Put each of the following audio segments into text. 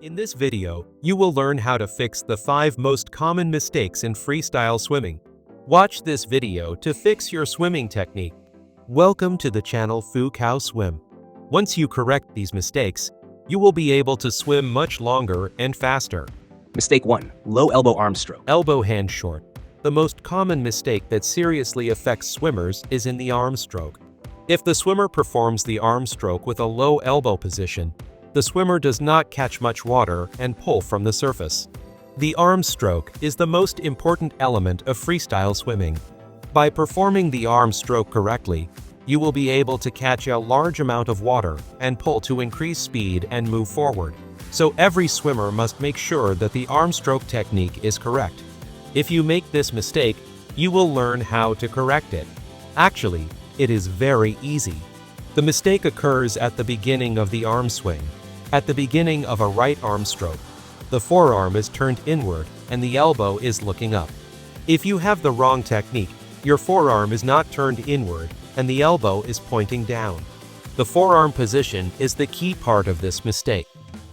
In this video, you will learn how to fix the 5 most common mistakes in freestyle swimming. Watch this video to fix your swimming technique. Welcome to the channel Phu Cao Swim. Once you correct these mistakes, you will be able to swim much longer and faster. Mistake 1. Low elbow arm stroke. Elbow hand short. The most common mistake that seriously affects swimmers is in the arm stroke. If the swimmer performs the arm stroke with a low elbow position, the swimmer does not catch much water and pull from the surface. The arm stroke is the most important element of freestyle swimming. By performing the arm stroke correctly, you will be able to catch a large amount of water and pull to increase speed and move forward. So every swimmer must make sure that the arm stroke technique is correct. If you make this mistake, you will learn how to correct it. Actually, it is very easy. The mistake occurs at the beginning of the arm swing. At the beginning of a right arm stroke, the forearm is turned inward and the elbow is looking up. If you have the wrong technique, your forearm is not turned inward and the elbow is pointing down. The forearm position is the key part of this mistake.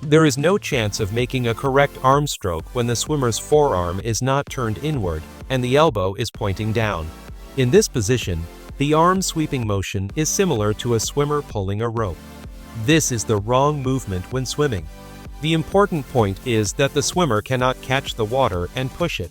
There is no chance of making a correct arm stroke when the swimmer's forearm is not turned inward and the elbow is pointing down. In this position, the arm sweeping motion is similar to a swimmer pulling a rope. This is the wrong movement when swimming. The important point is that the swimmer cannot catch the water and push it.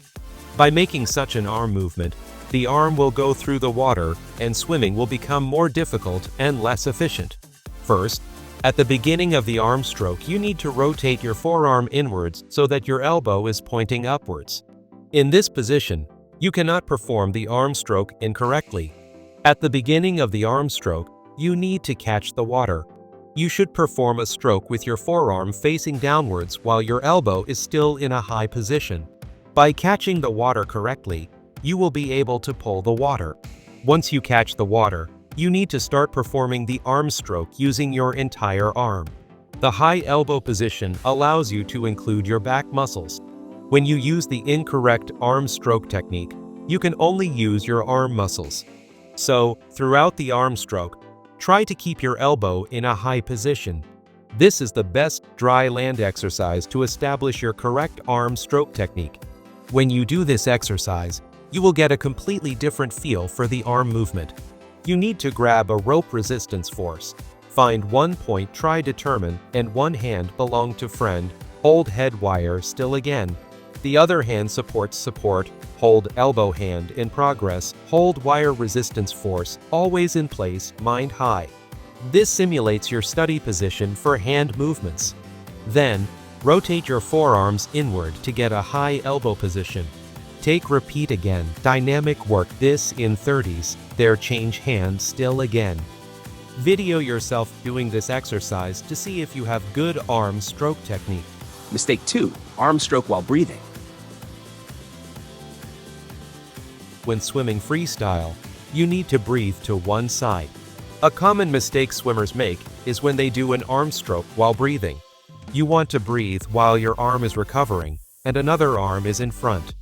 By making such an arm movement, the arm will go through the water and swimming will become more difficult and less efficient. First, at the beginning of the arm stroke, you need to rotate your forearm inwards so that your elbow is pointing upwards. In this position, you cannot perform the arm stroke incorrectly. At the beginning of the arm stroke, you need to catch the water. You should perform a stroke with your forearm facing downwards while your elbow is still in a high position. By catching the water correctly, you will be able to pull the water. Once you catch the water, you need to start performing the arm stroke using your entire arm. The high elbow position allows you to include your back muscles. When you use the incorrect arm stroke technique, you can only use your arm muscles. So, throughout the arm stroke, try to keep your elbow in a high position. This is the best dry land exercise to establish your correct arm stroke technique. When you do this exercise, you will get a completely different feel for the arm movement. You need to grab a rope resistance force. Find one point, try determine, and one hand belong to friend, hold head wire still again. The other hand supports support, hold elbow hand in progress, hold wire resistance force, always in place, mind high. This simulates your study position for hand movements. Then, rotate your forearms inward to get a high elbow position. Take repeat again, dynamic work this in 30s, there change hand still again. Video yourself doing this exercise to see if you have good arm stroke technique. Mistake 2. Arm stroke while breathing. When swimming freestyle, you need to breathe to one side. A common mistake swimmers make is when they do an arm stroke while breathing. You want to breathe while your arm is recovering and another arm is in front.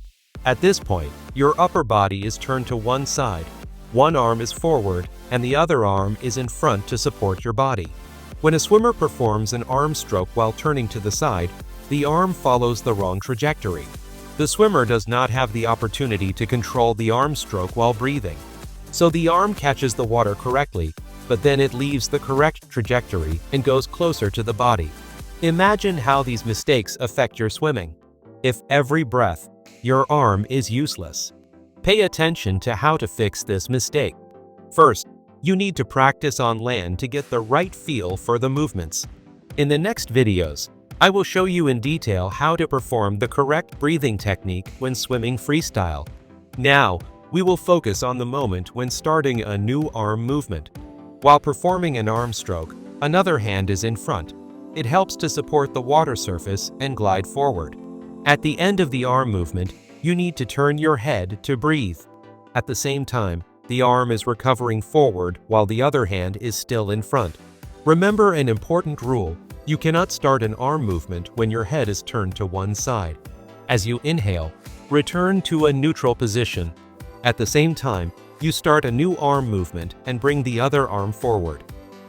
At this point, your upper body is turned to one side. One arm is forward and the other arm is in front to support your body. When a swimmer performs an arm stroke while turning to the side, the arm follows the wrong trajectory. The swimmer does not have the opportunity to control the arm stroke while breathing. So the arm catches the water correctly, but then it leaves the correct trajectory and goes closer to the body. Imagine how these mistakes affect your swimming. If every breath, your arm is useless. Pay attention to how to fix this mistake. First, you need to practice on land to get the right feel for the movements. In the next videos, I will show you in detail how to perform the correct breathing technique when swimming freestyle. Now, we will focus on the moment when starting a new arm movement. While performing an arm stroke, another hand is in front. It helps to support the water surface and glide forward. At the end of the arm movement, you need to turn your head to breathe. At the same time, the arm is recovering forward while the other hand is still in front. Remember an important rule. You cannot start an arm movement when your head is turned to one side. As you inhale, return to a neutral position. At the same time, you start a new arm movement and bring the other arm forward.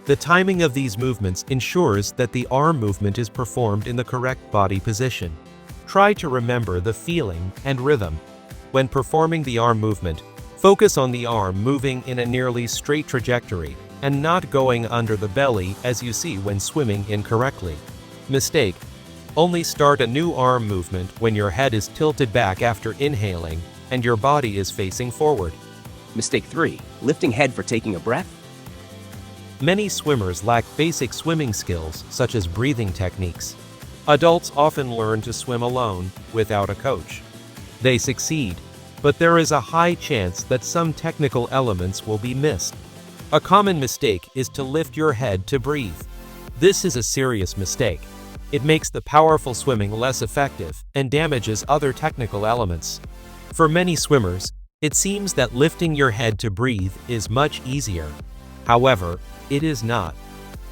The timing of these movements ensures that the arm movement is performed in the correct body position. Try to remember the feeling and rhythm. When performing the arm movement, focus on the arm moving in a nearly straight trajectory and not going under the belly as you see when swimming incorrectly. Mistake: only start a new arm movement when your head is tilted back after inhaling and your body is facing forward. Mistake 3. Lifting head for taking a breath. Many swimmers lack basic swimming skills such as breathing techniques. Adults often learn to swim alone without a coach. They succeed, but there is a high chance that some technical elements will be missed. A common mistake is to lift your head to breathe. This is a serious mistake. It makes the powerful swimming less effective and damages other technical elements. For many swimmers, it seems that lifting your head to breathe is much easier. However, it is not.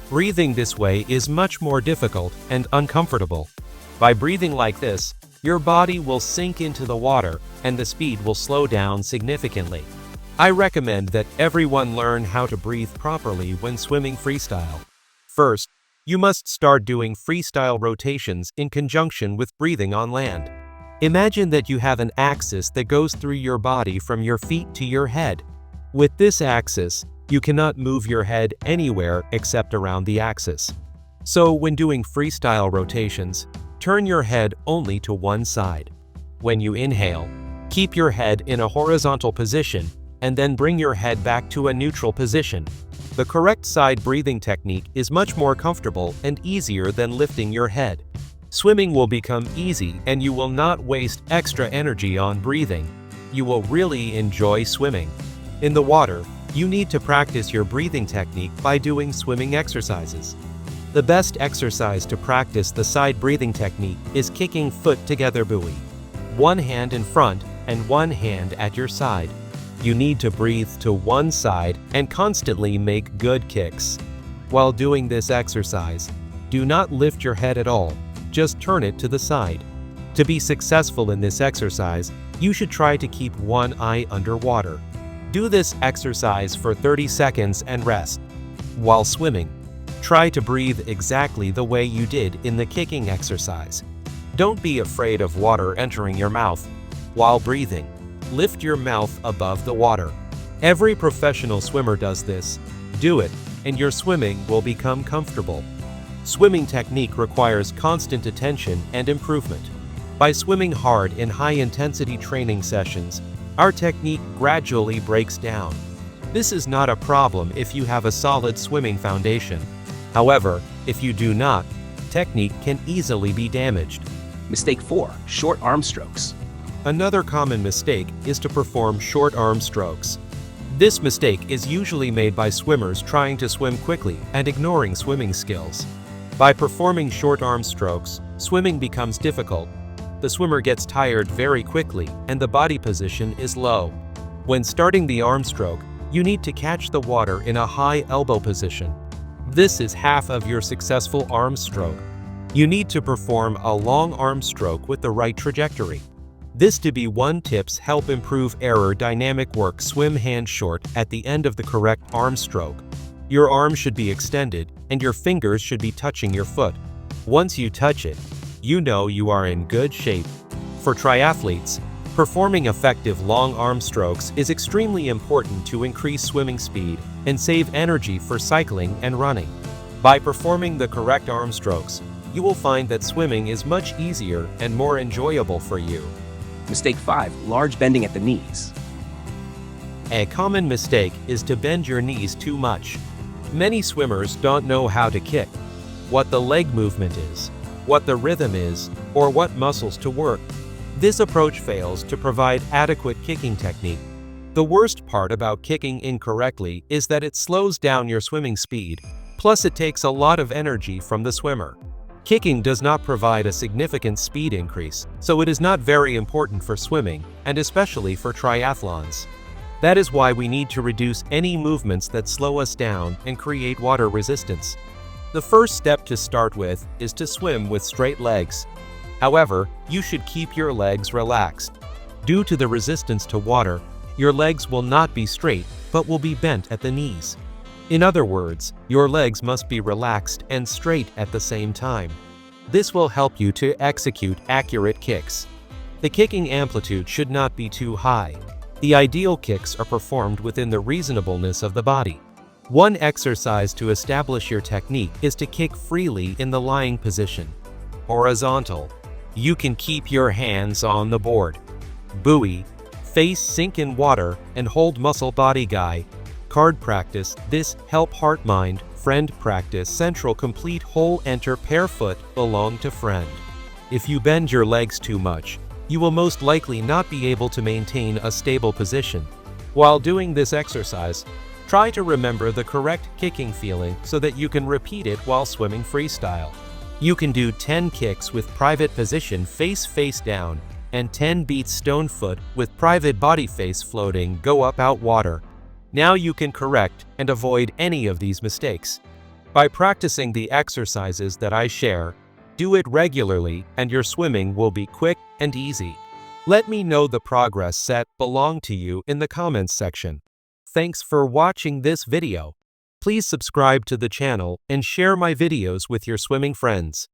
Breathing this way is much more difficult and uncomfortable. By breathing like this, your body will sink into the water and the speed will slow down significantly. I recommend that everyone learn how to breathe properly when swimming freestyle. First, you must start doing freestyle rotations in conjunction with breathing on land. Imagine that you have an axis that goes through your body from your feet to your head. With this axis, you cannot move your head anywhere except around the axis. So when doing freestyle rotations, turn your head only to one side. When you inhale, keep your head in a horizontal position and then bring your head back to a neutral position. The correct side breathing technique is much more comfortable and easier than lifting your head. Swimming will become easy and you will not waste extra energy on breathing. You will really enjoy swimming. In the water, you need to practice your breathing technique by doing swimming exercises. The best exercise to practice the side breathing technique is kicking foot together buoy. One hand in front and one hand at your side. You need to breathe to one side and constantly make good kicks. While doing this exercise, do not lift your head at all, just turn it to the side. To be successful in this exercise, you should try to keep one eye underwater. Do this exercise for 30 seconds and rest. While swimming, try to breathe exactly the way you did in the kicking exercise. Don't be afraid of water entering your mouth. While breathing, lift your mouth above the water. Every professional swimmer does this. Do it, and your swimming will become comfortable. Swimming technique requires constant attention and improvement. By swimming hard in high-intensity training sessions, our technique gradually breaks down. This is not a problem if you have a solid swimming foundation. However, if you do not, technique can easily be damaged. Mistake 4. Short arm strokes. Another common mistake is to perform short arm strokes. This mistake is usually made by swimmers trying to swim quickly and ignoring swimming skills. By performing short arm strokes, swimming becomes difficult. The swimmer gets tired very quickly and the body position is low. When starting the arm stroke, you need to catch the water in a high elbow position. This is half of your successful arm stroke. You need to perform a long arm stroke with the right trajectory. This to be one tips help improve aerodynamic work. Swim hand short at the end of the correct arm stroke. Your arm should be extended and your fingers should be touching your foot. Once you touch it, you know you are in good shape. For triathletes, performing effective long arm strokes is extremely important to increase swimming speed and save energy for cycling and running. By performing the correct arm strokes, you will find that swimming is much easier and more enjoyable for you. Mistake 5. Large bending at the knees. A common mistake is to bend your knees too much. Many swimmers don't know how to kick, what the leg movement is, what the rhythm is, or what muscles to work. This approach fails to provide adequate kicking technique. The worst part about kicking incorrectly is that it slows down your swimming speed, plus it takes a lot of energy from the swimmer. Kicking does not provide a significant speed increase, so it is not very important for swimming, and especially for triathlons. That is why we need to reduce any movements that slow us down and create water resistance. The first step to start with is to swim with straight legs. However, you should keep your legs relaxed. Due to the resistance to water, your legs will not be straight but will be bent at the knees. In other words, your legs must be relaxed and straight at the same time. This will help you to execute accurate kicks. The kicking amplitude should not be too high. The ideal kicks are performed within the reasonableness of the body. One exercise to establish your technique is to kick freely in the lying position. Horizontal. You can keep your hands on the board. Buoy. Face sink in water and hold muscle body guy. Card practice. This help heart mind. Friend practice. Central complete whole enter pair foot belong to friend. If you bend your legs too much, you will most likely not be able to maintain a stable position. While doing this exercise, try to remember the correct kicking feeling so that you can repeat it while swimming freestyle. You can do 10 kicks with private position face down and 10 beats stone foot with private body face floating go up out water. Now you can correct and avoid any of these mistakes. By practicing the exercises that I share, do it regularly and your swimming will be quick and easy. Let me know the progress set belong to you in the comments section. Thanks for watching this video. Please subscribe to the channel and share my videos with your swimming friends.